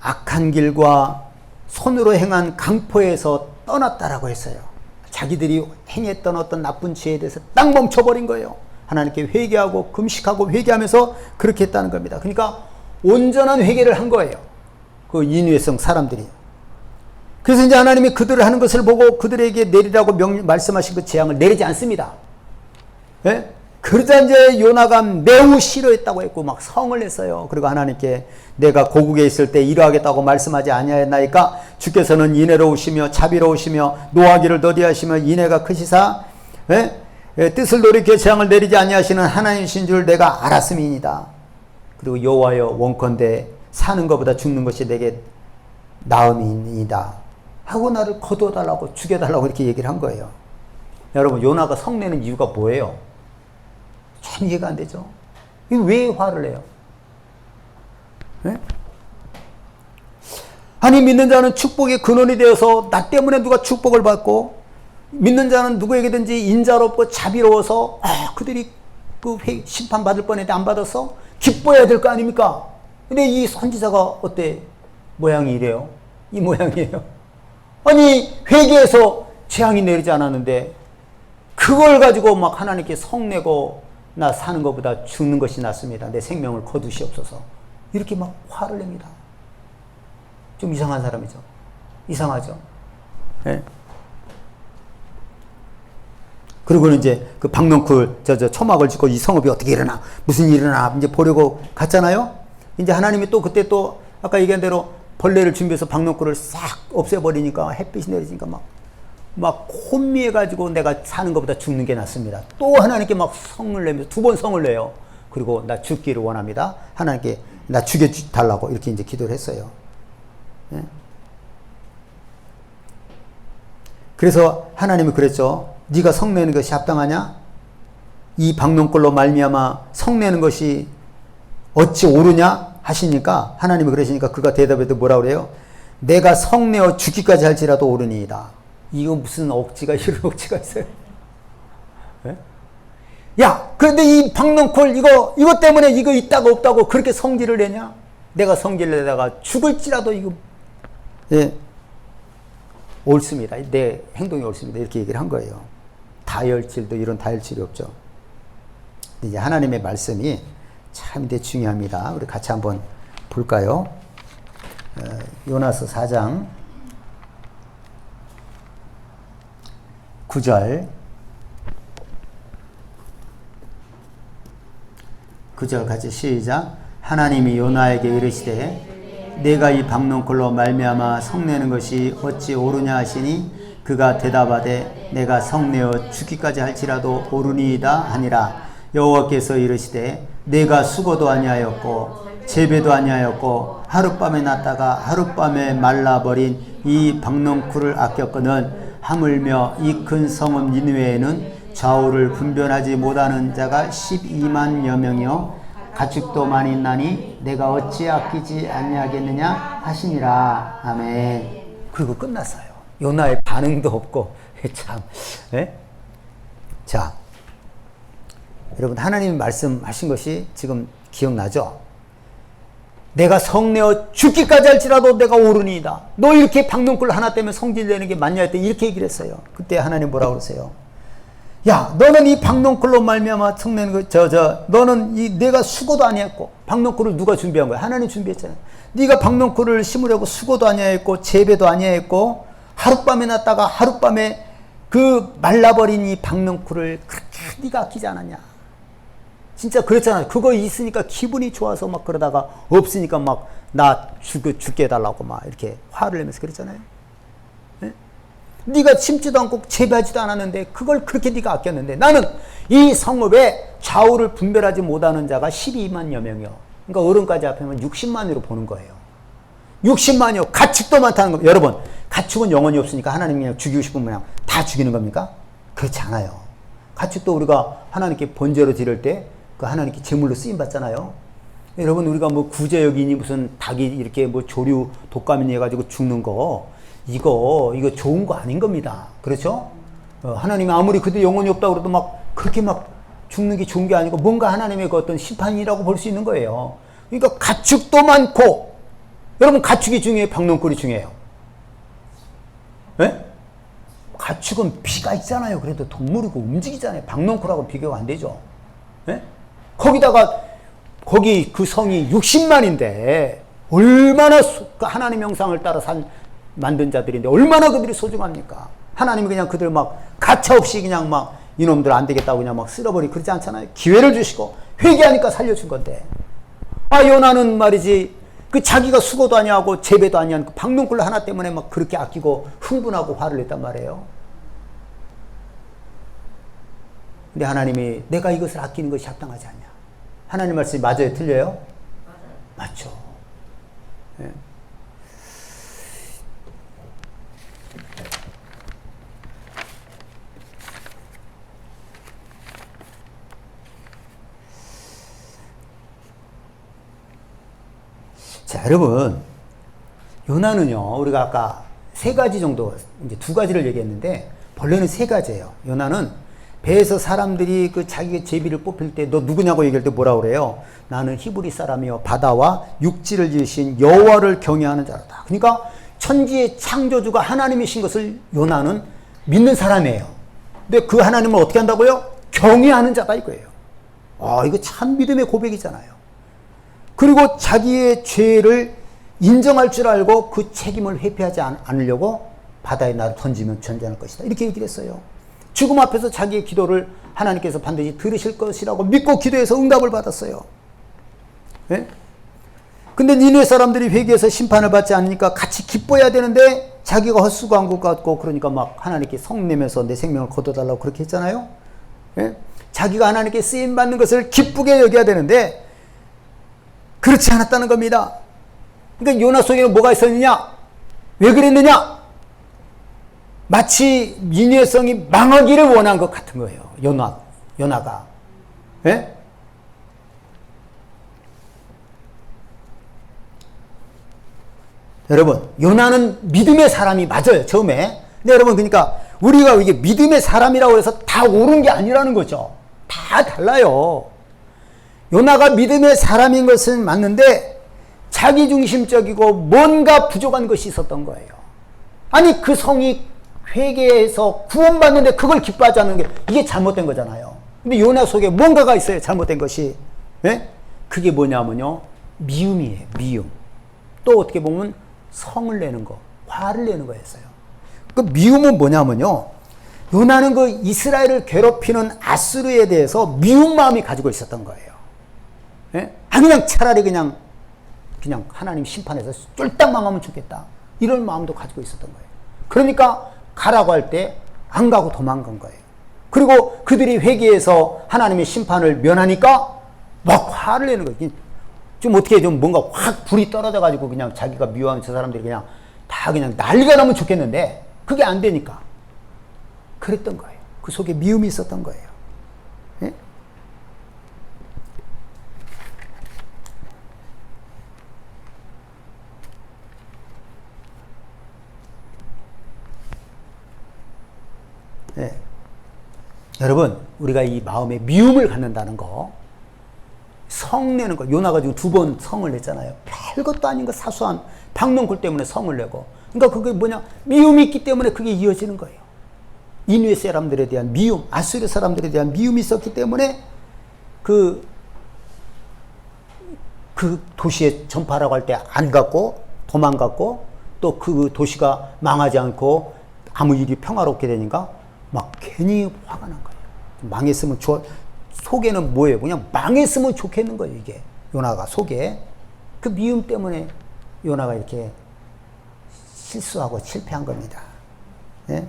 악한 길과 손으로 행한 강포에서 떠났다라고 했어요. 자기들이 행했던 어떤 나쁜 죄에 대해서 딱 멈춰버린 거예요. 하나님께 회개하고 금식하고 회개하면서 그렇게 했다는 겁니다. 그러니까 온전한 회개를 한 거예요. 그 니느웨 성 사람들이. 그래서 이제 하나님이 그들을 하는 것을 보고 그들에게 내리라고 말씀하신 그 재앙을 내리지 않습니다. 예? 그러자 이제 요나가 매우 싫어했다고 했고 막 성을 냈어요. 그리고 하나님께 내가 고국에 있을 때 이러하겠다고 말씀하지 아니하였나이까 주께서는 인애로우시며 자비로우시며 노하기를 더디하시며 인애가 크시사 뜻을 돌이켜 재앙을 내리지 아니하시는 하나님이신 줄 내가 알았음이니이다. 그리고 여호와여 원컨대 사는 것보다 죽는 것이 내게 나음이니이다 하고 나를 거두어달라고 죽여달라고 이렇게 얘기를 한 거예요. 여러분, 요나가 성내는 이유가 뭐예요? 참 이해가 안 되죠. 왜 화를 내요? 네? 아니, 믿는 자는 축복의 근원이 되어서 나 때문에 누가 축복을 받고, 믿는 자는 누구에게든지 인자롭고 자비로워서 그들이 그 심판받을 뻔했는데 안 받아서 기뻐해야 될 거 아닙니까? 근데 이 선지자가 어때? 모양이 이래요. 이 모양이에요. 아니, 회개해서 재앙이 내리지 않았는데 그걸 가지고 막 하나님께 성내고 나 사는 것보다 죽는 것이 낫습니다. 내 생명을 거두시옵소서. 이렇게 막 화를 냅니다. 좀 이상한 사람이죠. 이상하죠. 네. 그리고는 이제 그 박넝쿨 초막을 짓고 이 성읍이 어떻게 일어나 무슨 일이 일어나 이제 보려고 갔잖아요. 이제 하나님이 또 그때 또 아까 얘기한 대로 벌레를 준비해서 박넝쿨을 싹 없애버리니까 햇빛이 내리니까 막 혼미해가지고 내가 사는 것보다 죽는 게 낫습니다. 또 하나님께 막 성을 내면서 2번 성을 내요. 그리고 나 죽기를 원합니다. 하나님께 나 죽여달라고 이렇게 이제 기도를 했어요. 네? 그래서 하나님이 그랬죠. 네가 성내는 것이 합당하냐? 이 박농골로 말미암아 성내는 것이 어찌 옳으냐? 하시니까 하나님이 그러시니까 그가 대답해도 뭐라 그래요? 내가 성내어 죽기까지 할지라도 옳으니이다. 이거 무슨 억지가 이런 억지가 있어요? 네? 야, 그런데 이 박농콜 이거 때문에 이거 있다고 없다고 그렇게 성질을 내냐? 내가 성질을 내다가 죽을지라도 이거 옳습니다. 내 행동이 옳습니다. 이렇게 얘기를 한 거예요. 다혈질도 이런 다혈질이 없죠. 이제 하나님의 말씀이 참 중요합니다. 우리 같이 한번 볼까요? 요나서 4장 9절 9절 같이 시작. 하나님이 요나에게 이르시되 내가 이 박농콜로 말미암아 성내는 것이 어찌 옳으냐 하시니 그가 대답하되 내가 성내어 죽기까지 할지라도 옳으니이다 하니라. 여호와께서 이르시되 내가 수고도 아니하였고 재배도 아니하였고 하룻밤에 났다가 하룻밤에 말라버린 이 박농쿨을 아꼈거늘 하물며 이 큰 성읍 니느웨에는 좌우를 분별하지 못하는 자가 12만여 명이요 가축도 많이 있나니 내가 어찌 아끼지 아니하겠느냐 하시니라. 아멘. 그리고 끝났어요. 요나의 반응도 없고 참. 네? 자, 여러분 하나님이 말씀하신 것이 지금 기억나죠? 내가 성내어 죽기까지 할지라도 내가 옳으니이다. 너 이렇게 박농쿨 하나 때문에 성질내는 게 맞냐 했더니 이렇게 얘기를 했어요. 그때 하나님 뭐라고 그러세요? 야, 너는 이 박농쿨로 말미암아 성내는 거, 너는 내가 수고도 아니했고, 박농쿨을 누가 준비한 거야? 하나님 준비했잖아요. 네가 박농쿨을 심으려고 수고도 아니했고, 재배도 아니했고, 하룻밤에 났다가 하룻밤에 그 말라버린 이 박농쿨을 그렇게 네가 아끼지 않았냐? 진짜 그랬잖아요. 그거 있으니까 기분이 좋아서 막 그러다가 없으니까 막 나 죽게 해달라고 막 이렇게 화를 내면서 그랬잖아요. 네? 네가 심지도 않고 재배하지도 않았는데 그걸 그렇게 네가 아꼈는데 나는 이 성읍에 좌우를 분별하지 못하는 자가 12만여 명이요. 그러니까 어른까지 합하면 60만으로 보는 거예요. 60만이요. 가축도 많다는 겁니다. 여러분, 가축은 영원히 없으니까 하나님이 그냥 죽이고 싶으면 그냥 다 죽이는 겁니까? 그렇지 않아요. 가축도 우리가 하나님께 번제로 드릴 때 그 하나님께 제물로 쓰임 받잖아요. 여러분, 우리가 뭐 구제역이니 무슨 닭이 이렇게 뭐 조류 독감이니 해가지고 죽는 거 이거 좋은 거 아닌 겁니다. 그렇죠? 하나님이 아무리 그들 영혼이 없다고 그래도 막 그렇게 막 죽는 게 좋은 게 아니고 뭔가 하나님의 그 어떤 심판이라고 볼 수 있는 거예요. 그러니까 가축도 많고, 여러분 가축이 중요해요? 박농골이 중요해요? 네? 가축은 피가 있잖아요. 그래도 동물이고 움직이잖아요. 박농골하고 비교가 안 되죠. 네? 거기다가 거기 그 성이 60만인데 얼마나 하나님 형상을 따라 만든 자들인데 얼마나 그들이 소중합니까? 하나님이 그냥 그들 막 가차없이 그냥 막 이놈들 안 되겠다고 그냥 막 쓸어버리고 그러지 않잖아요. 기회를 주시고 회개하니까 살려준 건데. 아, 요나는 말이지 그 자기가 수고도 아니하고 재배도 아니한 그 박농굴 하나 때문에 막 그렇게 아끼고 흥분하고 화를 냈단 말이에요. 근데 하나님이 내가 이것을 아끼는 것이 합당하지 않냐. 하나님 말씀이 맞아요? 틀려요? 맞아요. 맞죠. 네. 자, 여러분, 요나는요, 우리가 아까 세 가지 정도, 이제 두 가지를 얘기했는데, 본래는 세 가지예요. 요나는 배에서 사람들이 그 자기의 제비를 뽑힐 때 너 누구냐고 얘기할 때 뭐라 그래요? 나는 히브리 사람이요 바다와 육지를 지으신 여호와를 경외하는 자로다. 그러니까 천지의 창조주가 하나님이신 것을 요나는 믿는 사람이에요. 근데 그 하나님을 어떻게 한다고요? 경외하는 자다 이거예요. 아, 이거 참 믿음의 고백이잖아요. 그리고 자기의 죄를 인정할 줄 알고 그 책임을 회피하지 않으려고 바다에 나를 던지면 전쟁할 것이다. 이렇게 얘기를 했어요. 죽음 앞에서 자기의 기도를 하나님께서 반드시 들으실 것이라고 믿고 기도해서 응답을 받았어요. 예? 근데 니네 사람들이 회개해서 심판을 받지 않으니까 같이 기뻐해야 되는데 자기가 헛수고한 것 같고 그러니까 막 하나님께 성내면서 내 생명을 거둬달라고 그렇게 했잖아요. 예? 자기가 하나님께 쓰임받는 것을 기쁘게 여겨야 되는데 그렇지 않았다는 겁니다. 그러니까 요나 속에는 뭐가 있었느냐? 왜 그랬느냐? 마치 니느웨 성이 망하기를 원한 것 같은 거예요. 요나가. 예? 여러분, 요나는 믿음의 사람이 맞아요. 처음에. 근데 여러분, 그러니까 우리가 이게 믿음의 사람이라고 해서 다 옳은 게 아니라는 거죠. 다 달라요. 요나가 믿음의 사람인 것은 맞는데 자기중심적이고 뭔가 부족한 것이 있었던 거예요. 아니, 그 성이 회개해서 구원받는데 그걸 기뻐하지 않는 게 이게 잘못된 거잖아요. 근데 요나 속에 뭔가가 있어요. 잘못된 것이. 네? 그게 뭐냐면요, 미움이에요. 미움. 또 어떻게 보면 성을 내는 거, 화를 내는 거였어요. 그 미움은 뭐냐면요, 요나는 그 이스라엘을 괴롭히는 아수르에 대해서 미움 마음이 가지고 있었던 거예요. 네? 아, 그냥 차라리 그냥 하나님 심판해서 쫄딱 망하면 좋겠다, 이런 마음도 가지고 있었던 거예요. 그러니까 가라고 할 때 안 가고 도망간 거예요. 그리고 그들이 회개해서 하나님의 심판을 면하니까 막 화를 내는 거예요. 좀 어떻게 좀 뭔가 확 불이 떨어져 가지고 그냥 자기가 미워하는 저 사람들이 그냥 다 그냥 난리가 나면 좋겠는데 그게 안 되니까 그랬던 거예요. 그 속에 미움이 있었던 거예요. 예? 네. 여러분, 우리가 이 마음에 미움을 갖는다는 거, 성 내는 거, 요나가 지금 2번 성을 냈잖아요. 별것도 아닌 거 사소한 박농굴 때문에 성을 내고, 그러니까 그게 뭐냐, 미움이 있기 때문에 그게 이어지는 거예요. 니느웨 사람들에 대한 미움, 아수르 사람들에 대한 미움이 있었기 때문에 그 도시에 전파라고 할 때 안 갔고 도망갔고, 또 그 도시가 망하지 않고 아무 일이 평화롭게 되니까 막 괜히 화가 난 거예요. 망했으면 속에는 뭐예요? 그냥 망했으면 좋겠는 거예요, 이게. 요나가 속에. 그 미움 때문에 요나가 이렇게 실수하고 실패한 겁니다. 예?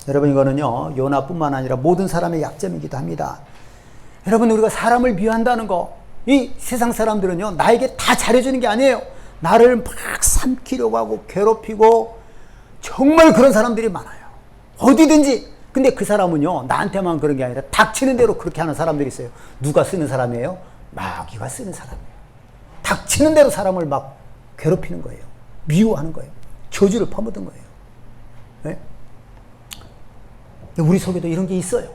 여러분, 이거는요, 요나뿐만 아니라 모든 사람의 약점이기도 합니다. 여러분, 우리가 사람을 미워한다는 거, 이 세상 사람들은요, 나에게 다 잘해주는 게 아니에요. 나를 막 삼키려고 하고 괴롭히고, 정말 그런 사람들이 많아요. 어디든지. 근데 그 사람은요, 나한테만 그런 게 아니라 닥치는 대로 그렇게 하는 사람들이 있어요. 누가 쓰는 사람이에요? 마귀가 쓰는 사람이에요. 닥치는 대로 사람을 막 괴롭히는 거예요. 미워하는 거예요. 저주를 퍼붓는 거예요. 네? 우리 속에도 이런 게 있어요.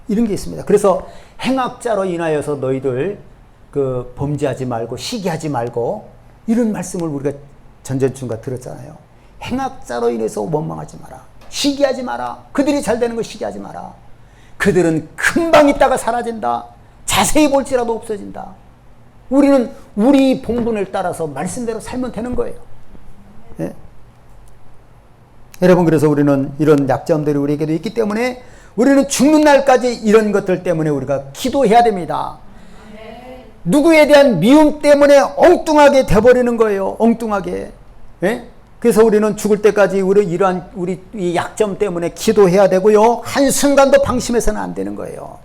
이런 게 있습니다. 그래서 행악자로 인하여서 너희들 그 범죄하지 말고 시기하지 말고, 이런 말씀을 우리가 전전주가 들었잖아요. 행악자로 인해서 원망하지 마라. 시기하지 마라. 그들이 잘 되는 걸 시기하지 마라. 그들은 금방 있다가 사라진다. 자세히 볼지라도 없어진다. 우리는 우리 본분을 따라서 말씀대로 살면 되는 거예요. 네? 여러분, 그래서 우리는 이런 약점들이 우리에게도 있기 때문에 우리는 죽는 날까지 이런 것들 때문에 우리가 기도해야 됩니다. 누구에 대한 미움 때문에 엉뚱하게 돼버리는 거예요. 엉뚱하게. 네? 그래서 우리는 죽을 때까지 우리 이 약점 때문에 기도해야 되고요. 한순간도 방심해서는 안 되는 거예요.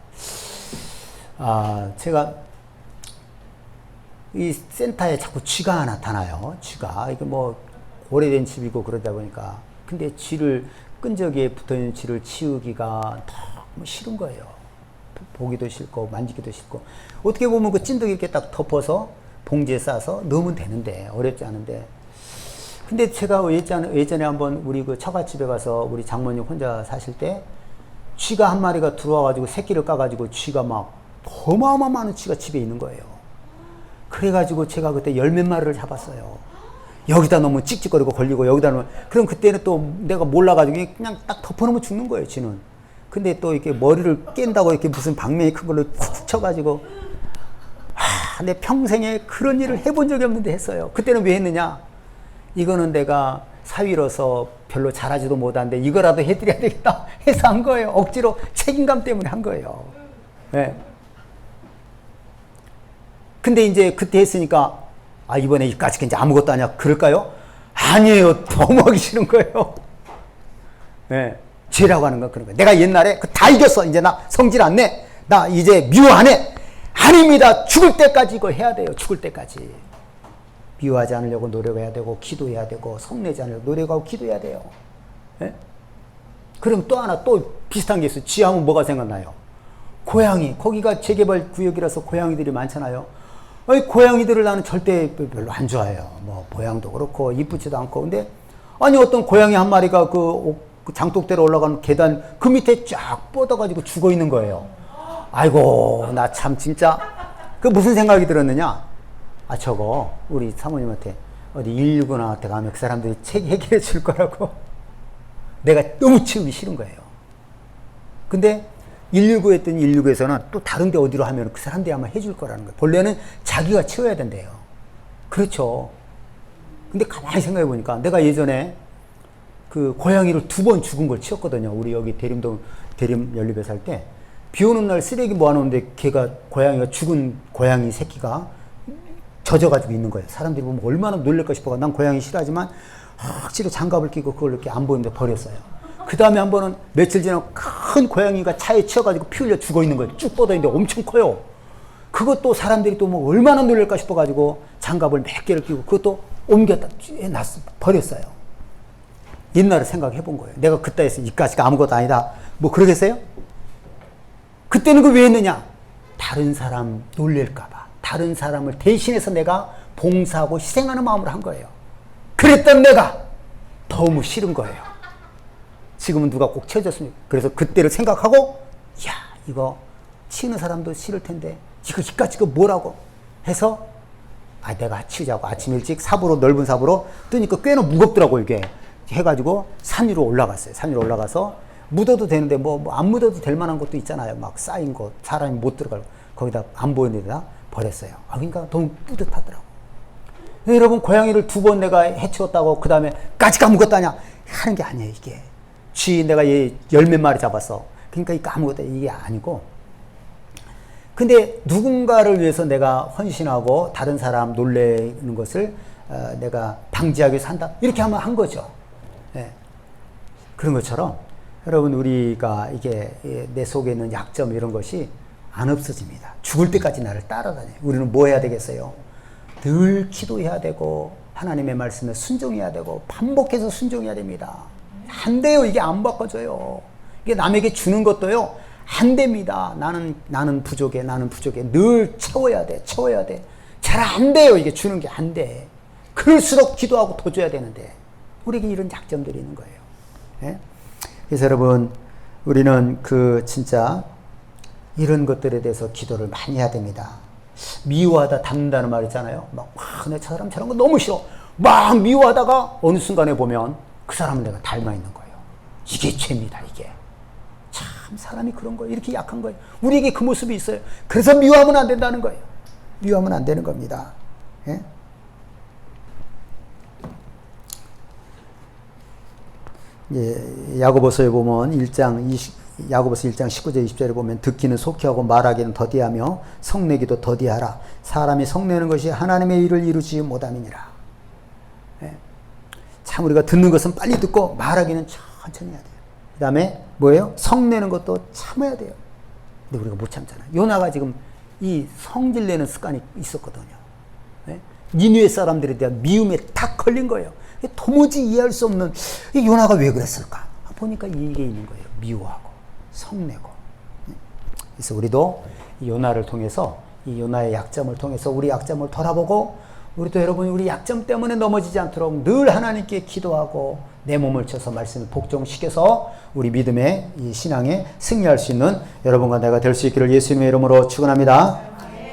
제가 이 센터에 자꾸 쥐가 나타나요. 쥐가. 이게 뭐 오래된 집이고 그러다 보니까. 근데 쥐를, 끈적이에 붙어있는 쥐를 치우기가 너무 싫은 거예요. 보기도 싫고 만지기도 싫고. 어떻게 보면 그 찐득이 이렇게 딱 덮어서 봉지에 싸서 넣으면 되는데, 어렵지 않은데. 근데 제가 예전에 한번 우리 그 처갓집에 가서 우리 장모님 혼자 사실 때 쥐가 한 마리가 들어와가지고 새끼를 까가지고 쥐가 막 어마어마한 쥐가 집에 있는 거예요. 그래가지고 제가 그때 10몇 마리를 잡았어요. 여기다 놓으면 찍찍거리고 걸리고 여기다 놓으면, 그럼 그때는 또 내가 몰라가지고 그냥 딱 덮어놓으면 죽는 거예요, 쥐는. 근데 또 이렇게 머리를 깬다고 이렇게 무슨 방맹이 큰 걸로 쿡쿡 쳐가지고, 내 평생에 그런 일을 해본 적이 없는데 했어요. 그때는 왜 했느냐? 이거는 내가 사위로서 별로 잘하지도 못하는데 이거라도 해드려야 되겠다 해서 한 거예요. 억지로 책임감 때문에 한 거예요. 네. 근데 이제 그때 했으니까, 이번에 이까짓 이제 아무것도 아니야. 그럴까요? 아니에요. 너무 하기 싫은 거예요. 네. 죄라고 하는 건 그런 거예요. 내가 옛날에 다 이겼어. 이제 나 성질 안 내. 나 이제 미워 안 해. 아닙니다. 죽을 때까지 이거 해야 돼요. 죽을 때까지. 미워하지 않으려고 노력해야 되고, 기도해야 되고, 성내지 않으려고 노력하고 기도해야 돼요. 네? 그럼 또 하나 또 비슷한 게 있어요. 쥐하면 뭐가 생각나요? 고양이. 거기가 재개발 구역이라서 고양이들이 많잖아요. 고양이들을 나는 절대 별로 안 좋아해요. 뭐 모양도 그렇고 이쁘지도 않고. 근데 어떤 고양이 한 마리가 그 장독대로 올라가는 계단 그 밑에 쫙 뻗어가지고 죽어 있는 거예요. 아이고, 나 참 진짜. 그 무슨 생각이 들었느냐? 저거 우리 사모님한테 어디 119나한테 가면 그 사람들이 책 해결해 줄 거라고. 내가 너무 치우기 싫은 거예요. 근데 119 했더니 119에서는 또 다른 데 어디로 하면 그 사람들이 아마 해줄 거라는 거예요. 본래는 자기가 치워야 된대요. 그렇죠. 근데 가만히 생각해 보니까 내가 예전에 그 고양이를 2번 죽은 걸 치웠거든요. 우리 여기 대림 연립에 살 때. 비 오는 날 쓰레기 모아놓는데 고양이가 죽은 고양이 새끼가 젖어가지고 있는 거예요. 사람들이 보면 얼마나 놀랄까 싶어가. 난 고양이 싫어하지만 확실히 장갑을 끼고 그걸 이렇게 안 보이는데 버렸어요. 그 다음에 한 번은 며칠 지나고 큰 고양이가 차에 치여가지고 피 흘려 죽어 있는 거예요. 쭉 뻗어 있는데 엄청 커요. 그것도 사람들이 또 뭐 얼마나 놀랄까 싶어가지고 장갑을 몇 개를 끼고 그것도 옮겼다 버렸어요. 옛날에 생각해 본 거예요. 내가 그때 했으니 이까지가 아무것도 아니다. 뭐 그러겠어요? 그때는 그 왜 했느냐? 다른 사람 놀랄까봐. 다른 사람을 대신해서 내가 봉사하고 희생하는 마음으로 한 거예요. 그랬던 내가 너무 싫은 거예요. 지금은 누가 꼭 치워줬으면. 그래서 그때를 생각하고, 야, 이거 치우는 사람도 싫을 텐데 이거 이까짓 거 뭐라고 해서 내가 치우자고 아침 일찍 넓은 삽으로 뜨니까 꽤나 무겁더라고. 이게 해가지고 산 위로 올라갔어요. 산 위로 올라가서 묻어도 되는데 뭐 안 묻어도 될 만한 것도 있잖아요. 막 쌓인 거 사람이 못 들어가고 거기다 안 보이는 데다 버렸어요. 그러니까 너무 뿌듯하더라고. 여러분, 고양이를 2번 내가 해치웠다고 그 다음에 까짓 아무것도 아니야 하는 게 아니에요. 이게 쥐 내가 얘 10몇 마리 잡았어. 그러니까 이거 아무것도 이게 아니고, 근데 누군가를 위해서 내가 헌신하고 다른 사람 놀래는 것을 내가 방지하기 위해서 한다. 이렇게 하면 한 거죠. 예. 그런 것처럼 여러분 우리가 이게 내 속에 있는 약점 이런 것이 안 없어집니다. 죽을 때까지 나를 따라다녀요. 우리는 뭐 해야 되겠어요? 늘 기도해야 되고 하나님의 말씀에 순종해야 되고 반복해서 순종해야 됩니다. 안 돼요. 이게 안 바꿔져요. 이게 남에게 주는 것도요. 안 됩니다. 나는 부족해. 늘 채워야 돼. 잘 안 돼요. 이게 주는 게 안 돼. 그럴수록 기도하고 더 줘야 되는데 우리에게 이런 약점들이 있는 거예요. 예? 그래서 여러분 우리는 진짜 이런 것들에 대해서 기도를 많이 해야 됩니다. 미워하다 닮는다는 말 있잖아요. 내 사람 저런 거 너무 싫어. 막 미워하다가 어느 순간에 보면 그 사람을 내가 닮아 있는 거예요. 이게 죄입니다. 이게. 참 사람이 그런 거예요. 이렇게 약한 거예요. 우리에게 그 모습이 있어요. 그래서 미워하면 안 된다는 거예요. 미워하면 안 되는 겁니다. 예? 야고보서에 보면 야고보서 1장 19절 20절에 보면 듣기는 속히 하고 말하기는 더디하며 성내기도 더디하라. 사람이 성내는 것이 하나님의 일을 이루지 못함이니라. 예. 참 우리가 듣는 것은 빨리 듣고 말하기는 천천히 해야 돼요. 그 다음에 뭐예요? 성내는 것도 참아야 돼요. 근데 우리가 못 참잖아요. 요나가 지금 이 성질내는 습관이 있었거든요. 예? 니느웨 사람들에 대한 미움에 탁 걸린 거예요. 도무지 이해할 수 없는 이 요나가 왜 그랬을까? 보니까 이게 있는 거예요. 미워하고 성내고. 그래서 우리도 이 요나를 통해서 이 요나의 약점을 통해서 우리 약점을 돌아보고 우리도 여러분 우리 약점 때문에 넘어지지 않도록 늘 하나님께 기도하고 내 몸을 쳐서 말씀을 복종시켜서 우리 믿음의 이 신앙에 승리할 수 있는 여러분과 내가 될 수 있기를 예수님의 이름으로 축원합니다.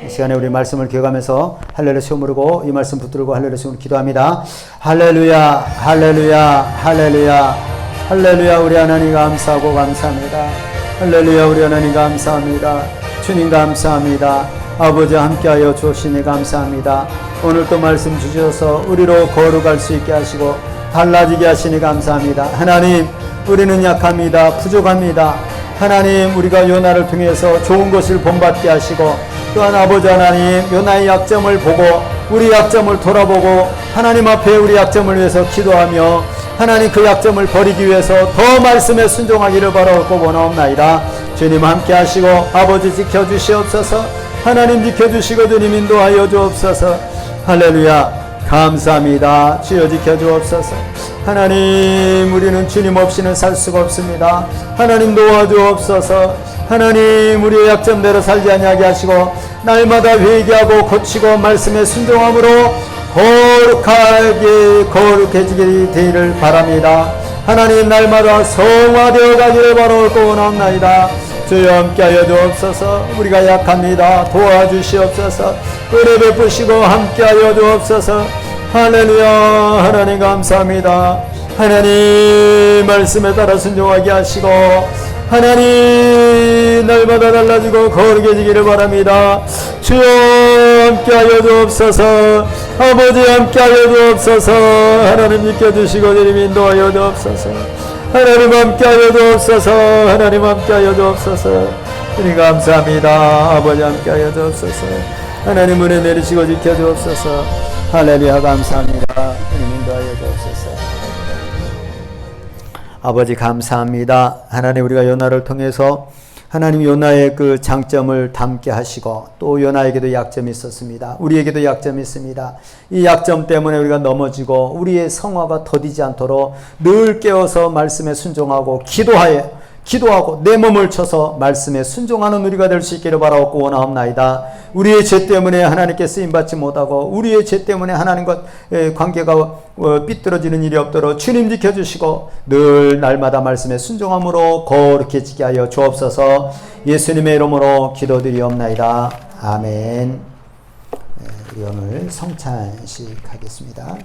이 시간에 우리 말씀을 기억하면서 할렐루야 시험 부르고 이 말씀 붙들고 할렐루야 시험 기도합니다. 할렐루야 할렐루야 할렐루야 할렐루야. 우리 하나님 감사하고 감사합니다. 할렐루야. 우리 하나님 감사합니다. 주님 감사합니다. 아버지 함께하여 주시니 감사합니다. 오늘 또 말씀 주셔서 우리로 거룩할 수 있게 하시고 달라지게 하시니 감사합니다. 하나님 우리는 약합니다. 부족합니다. 하나님 우리가 요나를 통해서 좋은 것을 본받게 하시고 또한 아버지 하나님 요나의 약점을 보고 우리 약점을 돌아보고 하나님 앞에 우리 약점을 위해서 기도하며 하나님 그 약점을 버리기 위해서 더 말씀에 순종하기를 바라고 원하옵나이다. 주님 함께 하시고 아버지 지켜주시옵소서. 하나님 지켜주시고 주님 인도하여 주옵소서. 할렐루야. 감사합니다. 주여 지켜주옵소서. 하나님 우리는 주님 없이는 살 수가 없습니다. 하나님 도와주옵소서. 하나님 우리의 약점대로 살지 아니하게 하시고 날마다 회개하고 고치고 말씀에 순종함으로 거룩해지게 되기를 바랍니다. 하나님 날마다 성화되어 가기를 바라고 원합니다. 주여 함께하여 주옵소서. 우리가 약합니다. 도와주시옵소서. 은혜 베푸시고 함께하여 주옵소서. 할렐루야. 하나님 감사합니다. 하나님 말씀에 따라 순종하게 하시고 하나님 날마다 달라지고 거룩해지기를 바랍니다. 주여 함께하여 주옵소서. 아버지 함께하여 주옵소서. 하나님 지켜주시고 주님 인도하여 주옵소서. 하나님 함께하여 주옵소서. 하나님 함께하여 주옵소서. 주님 감사합니다. 아버지 함께하여 주옵소서. 하나님 은혜 내리시고 지켜주옵소서. 할렐루야. 감사합니다. 주님 인도하여 주옵소서. 아버지 감사합니다. 하나님 우리가 요나를 통해서 하나님 요나의 그 장점을 담게 하시고 또 요나에게도 약점이 있었습니다. 우리에게도 약점이 있습니다. 이 약점 때문에 우리가 넘어지고 우리의 성화가 더디지 않도록 늘 깨어서 말씀에 순종하고 기도하고 내 몸을 쳐서 말씀에 순종하는 우리가 될 수 있기를 바라옵고 원하옵나이다. 우리의 죄 때문에 하나님께 쓰임받지 못하고 우리의 죄 때문에 하나님과 관계가 삐뚤어지는 일이 없도록 주님 지켜주시고 늘 날마다 말씀에 순종함으로 거룩해지게 하여 주옵소서. 예수님의 이름으로 기도드리옵나이다. 아멘. 우리 오늘 성찬식 하겠습니다.